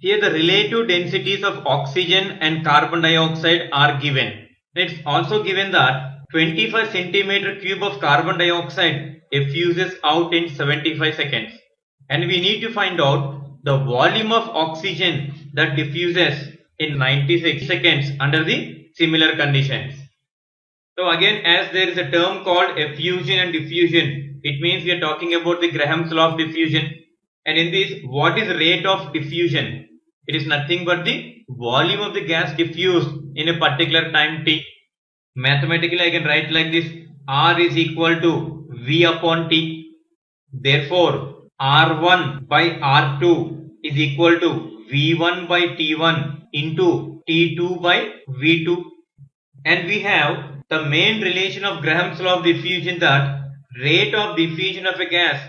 Here the relative densities of oxygen and carbon dioxide are given. It's also given that 25 centimeter cube of carbon dioxide effuses out in 75 seconds. And we need to find out the volume of oxygen that diffuses in 96 seconds under the similar conditions. So again, as there is a term called effusion and diffusion, it means we are talking about the Graham's law of diffusion. And in this, what is rate of diffusion? It is nothing but the volume of the gas diffused in a particular time t. Mathematically, I can write like this: R is equal to V upon T. Therefore, R1 by R2 is equal to V1 by T1 into T2 by V2. And we have the main relation of Graham's law of diffusion, that rate of diffusion of a gas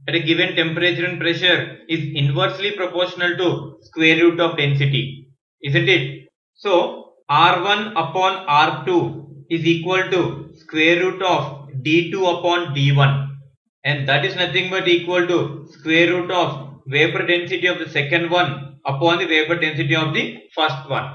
at a given temperature and pressure is inversely proportional to square root of density, isn't it? So R1 upon R2 is equal to square root of D2 upon D1, and that is nothing but equal to square root of vapor density of the second one upon the vapor density of the first one.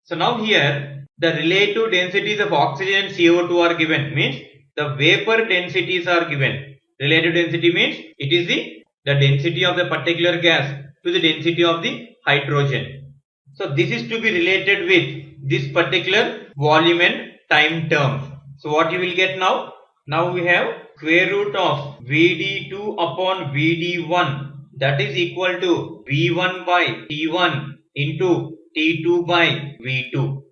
So now here the relative densities of oxygen and CO2 are given, means the vapor densities are given. Relative density means it is the density of the particular gas to the density of the hydrogen. So this is to be related with this particular volume and time terms. So what you will get now? Now we have square root of Vd2 upon Vd1, that is equal to V1 by T1 into T2 by V2.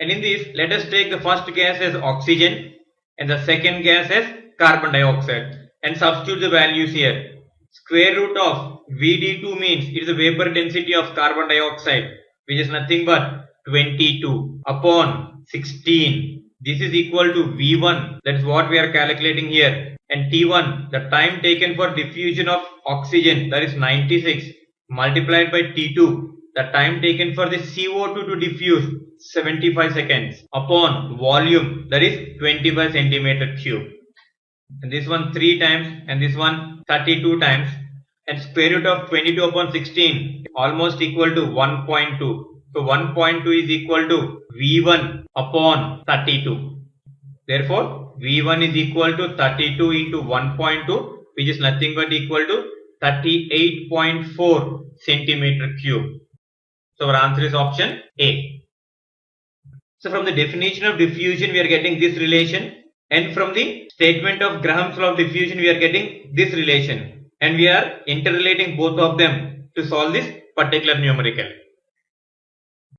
And in this, let us take the first gas as oxygen and the second gas as carbon dioxide and substitute the values here. Square root of Vd2 means it is the vapor density of carbon dioxide, which is nothing but 22 upon 16. This is equal to V1, that is what we are calculating here, and T1, the time taken for diffusion of oxygen, that is 96, multiplied by T2, the time taken for the CO2 to diffuse, 75 seconds, upon volume, that is 25 centimeter cube. And this one 3 times and this one 32 times, and square root of 22 upon 16 almost equal to 1.2. So 1.2 is equal to V1 upon 32. Therefore V1 is equal to 32 into 1.2, which is nothing but equal to 38.4 centimeter cube. So our answer is option A. So from the definition of diffusion we are getting this relation, and from the statement of Graham's law of diffusion we are getting this relation, and we are interrelating both of them to solve this particular numerical.